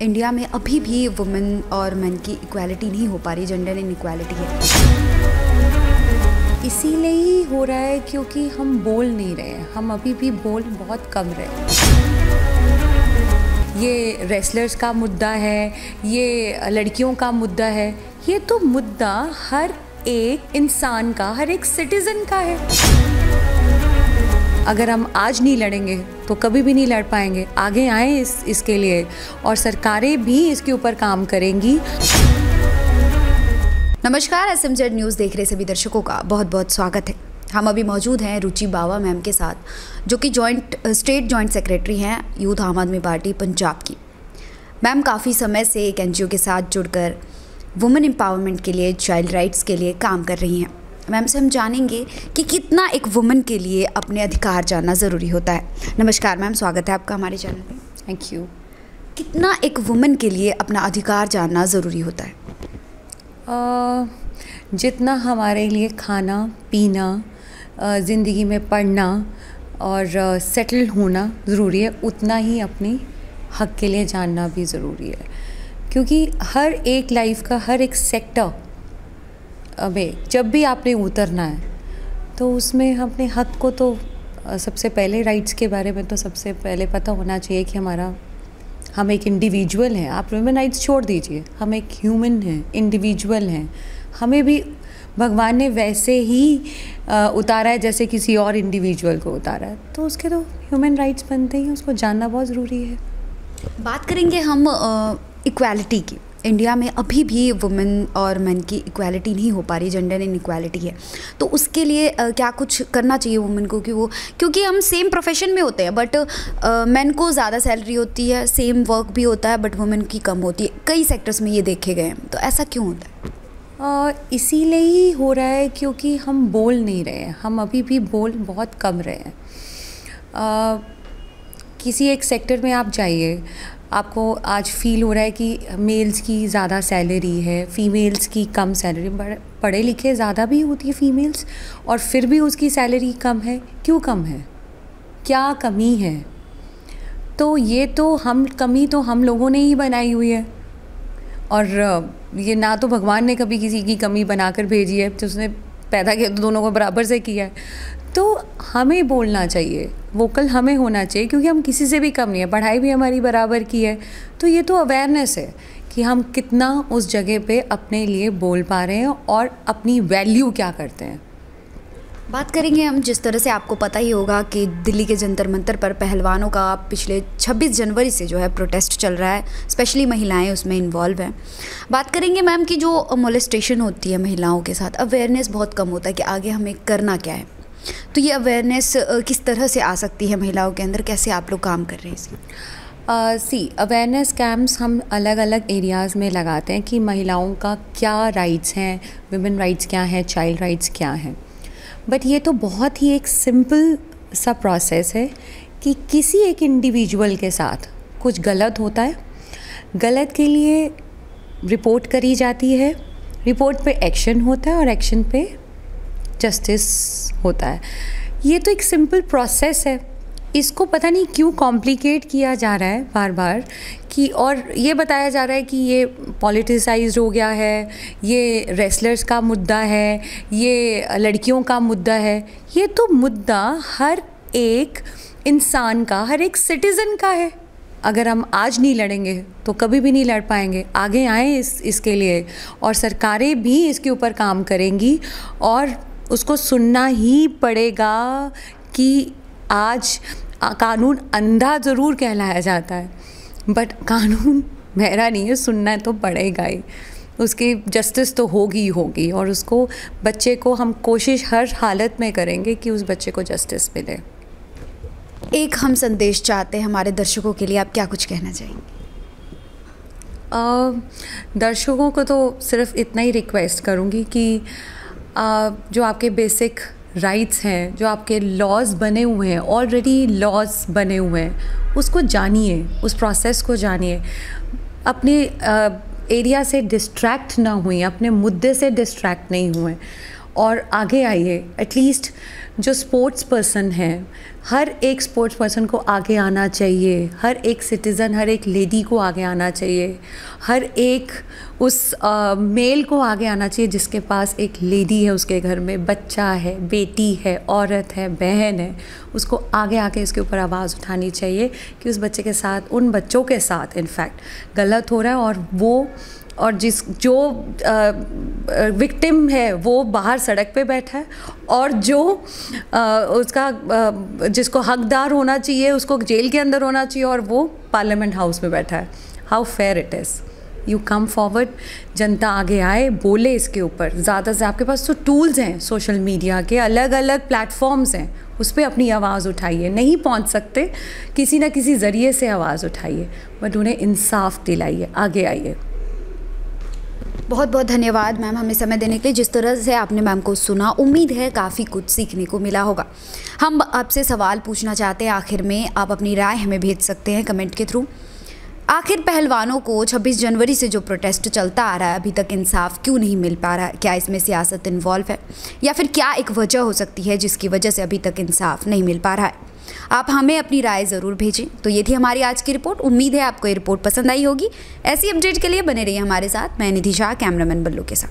India में अभी भी वुमेन और मेन की इक्वालिटी नहीं हो पा रही, जेंडर इनइक्वालिटी है। इसीलिए ही हो रहा है क्योंकि हम बोल नहीं रहे हैं, हम अभी भी बोल बहुत कम रहे हैं। ये रेसलर्स का मुद्दा है, ये लड़कियों का मुद्दा है, ये तो मुद्दा हर एक इंसान का, हर एक सिटीज़न का है। अगर हम आज नहीं लड़ेंगे तो कभी भी नहीं लड़ पाएंगे। आगे आए इसके लिए, और सरकारें भी इसके ऊपर काम करेंगी। नमस्कार, एसएमजेड न्यूज़ देख रहे सभी दर्शकों का बहुत बहुत स्वागत है। हम अभी मौजूद हैं रुचि बावा मैम के साथ, जो कि स्टेट जॉइंट सेक्रेटरी हैं यूथ आम आदमी पार्टी पंजाब की। मैम काफ़ी समय से एक एनजीओ के साथ जुड़कर वुमेन एम्पावरमेंट के लिए, चाइल्ड राइट्स के लिए काम कर रही हैं। मैम से हम जानेंगे कि कितना एक वुमेन के लिए अपने अधिकार जानना ज़रूरी होता है। नमस्कार मैम, स्वागत है आपका हमारे चैनल पे। Thank you. कितना एक वुमेन के लिए अपना अधिकार जानना ज़रूरी होता है? जितना हमारे लिए खाना पीना, ज़िंदगी में पढ़ना और सेटल होना ज़रूरी है, उतना ही अपनी हक के लिए जानना भी ज़रूरी है। क्योंकि हर एक लाइफ का हर एक सेक्टर में जब भी आपने उतरना है तो उसमें अपने हक को तो सबसे पहले, राइट्स के बारे में तो सबसे पहले पता होना चाहिए कि हम एक इंडिविजुअल हैं। आप ह्यूमन राइट्स छोड़ दीजिए, हम एक ह्यूमन हैं, इंडिविजुअल हैं। हमें भी भगवान ने वैसे ही उतारा है जैसे किसी और इंडिविजुअल को उतारा है, तो उसके तो ह्यूमन राइट्स बनते ही, उसको जानना बहुत ज़रूरी है। बात करेंगे हम इक्वालिटी की। इंडिया में अभी भी वुमेन और मेन की इक्वालिटी नहीं हो पा रही, जेंडर इनइक्वालिटी है। तो उसके लिए क्या कुछ करना चाहिए वुमेन को, क्योंकि हम सेम प्रोफेशन में होते हैं, बट मेन को ज़्यादा सैलरी होती है, सेम वर्क भी होता है, बट वुमेन की कम होती है। कई सेक्टर्स में ये देखे गए हैं, तो ऐसा क्यों होता है? इसीलिए ही हो रहा है क्योंकि हम बोल नहीं रहे हैं, हम अभी भी बोल बहुत कम रहे हैं। किसी एक सेक्टर में आप जाइए, आपको आज फील हो रहा है कि मेल्स की ज़्यादा सैलरी है, फीमेल्स की कम सैलरी। पढ़े लिखे ज़्यादा भी होती है फीमेल्स, और फिर भी उसकी सैलरी कम है। क्यों कम है? क्या कमी है? तो ये तो कमी तो हम लोगों ने ही बनाई हुई है। और ये ना तो भगवान ने कभी किसी की कमी बनाकर भेजी है, तो उसने पैदा किया तो दोनों को बराबर से किया है। तो हमें बोलना चाहिए, वोकल हमें होना चाहिए, क्योंकि हम किसी से भी कम नहीं है। पढ़ाई भी हमारी बराबर की है। तो ये तो अवेयरनेस है कि हम कितना उस जगह पे अपने लिए बोल पा रहे हैं और अपनी वैल्यू क्या करते हैं। बात करेंगे हम, जिस तरह से आपको पता ही होगा कि दिल्ली के जंतर मंतर पर पहलवानों का पिछले 26 जनवरी से जो है प्रोटेस्ट चल रहा है, स्पेशली महिलाएं उसमें इन्वॉल्व हैं। बात करेंगे मैम कि जो मोलेस्टेशन होती है महिलाओं के साथ, अवेयरनेस बहुत कम होता है कि आगे हमें करना क्या है। तो ये अवेयरनेस किस तरह से आ सकती है महिलाओं के अंदर? कैसे आप लोग काम कर रहे हैं इसमें? अवेयरनेस कैंप्स हम अलग अलग एरियाज़ में लगाते हैं कि महिलाओं का क्या राइट्स हैं, वुमेन राइट्स क्या हैं, चाइल्ड राइट्स क्या हैं। बट ये तो बहुत ही एक सिंपल सा प्रोसेस है कि किसी एक इंडिविजुअल के साथ कुछ गलत होता है, गलत के लिए रिपोर्ट करी जाती है, रिपोर्ट पे एक्शन होता है और एक्शन पे जस्टिस होता है। ये तो एक सिंपल प्रोसेस है। इसको पता नहीं क्यों कॉम्प्लिकेट किया जा रहा है बार बार, कि और ये बताया जा रहा है कि ये पॉलिटिसाइज्ड हो गया है, ये रेसलर्स का मुद्दा है, ये लड़कियों का मुद्दा है। ये तो मुद्दा हर एक इंसान का, हर एक सिटीज़न का है। अगर हम आज नहीं लड़ेंगे तो कभी भी नहीं लड़ पाएंगे। आगे आए इसके लिए, और सरकारें भी इसके ऊपर काम करेंगी, और उसको सुनना ही पड़ेगा कि आज कानून अंधा ज़रूर कहलाया जाता है, बट कानून बहरा नहीं है, सुनना तो पड़ेगा ही। उसकी जस्टिस तो होगी ही होगी, और उसको, बच्चे को हम कोशिश हर हालत में करेंगे कि उस बच्चे को जस्टिस मिले। एक हम संदेश चाहते हैं हमारे दर्शकों के लिए, आप क्या कुछ कहना चाहेंगे? दर्शकों को तो सिर्फ इतना ही रिक्वेस्ट करूँगी कि जो आपके बेसिक राइट्स हैं, जो आपके लॉज बने हुए हैं, ऑलरेडी लॉज बने हुए हैं, उसको जानिए, उस प्रोसेस को जानिए। अपने एरिया से डिस्ट्रैक्ट ना हुए, अपने मुद्दे से डिस्ट्रैक्ट नहीं हुए, और आगे आइए। एटलीस्ट जो स्पोर्ट्स पर्सन है, हर एक स्पोर्ट्स पर्सन को आगे आना चाहिए, हर एक सिटीज़न, हर एक लेडी को आगे आना चाहिए, हर एक उस मेल को आगे आना चाहिए जिसके पास एक लेडी है, उसके घर में बच्चा है, बेटी है, औरत है, बहन है, उसको आगे आके इसके ऊपर आवाज़ उठानी चाहिए कि उस बच्चे के साथ, उन बच्चों के साथ इनफैक्ट गलत हो रहा है, और जो विक्टिम है वो बाहर सड़क पे बैठा है, और जो जिसको हकदार होना चाहिए उसको जेल के अंदर होना चाहिए, और वो पार्लियामेंट हाउस में बैठा है। How fair it is. You come forward, जनता आगे आए, बोले इसके ऊपर ज़्यादा से। आपके पास तो टूल्स हैं, सोशल मीडिया के अलग अलग प्लेटफॉर्म्स हैं, उस पर अपनी आवाज़ उठाइए। नहीं पहुंच सकते, किसी ना किसी ज़रिए से आवाज़ उठाइए, बट उन्हें इंसाफ दिलाइए, आगे आइए। बहुत बहुत धन्यवाद मैम हमें समय देने के लिए। जिस तरह से आपने मैम को सुना, उम्मीद है काफ़ी कुछ सीखने को मिला होगा। हम आपसे सवाल पूछना चाहते हैं आखिर में, आप अपनी राय हमें भेज सकते हैं कमेंट के थ्रू। आखिर पहलवानों को 26 जनवरी से जो प्रोटेस्ट चलता आ रहा है, अभी तक इंसाफ क्यों नहीं मिल पा रहा है? क्या इसमें सियासत इन्वॉल्व है, या फिर क्या एक वजह हो सकती है जिसकी वजह से अभी तक इंसाफ नहीं मिल पा रहा है? आप हमें अपनी राय ज़रूर भेजें। तो ये थी हमारी आज की रिपोर्ट। उम्मीद है आपको ये रिपोर्ट पसंद आई होगी। ऐसी अपडेट के लिए बने रहिए हमारे साथ। मैं निधि शाह, कैमरामैन बल्लू के साथ।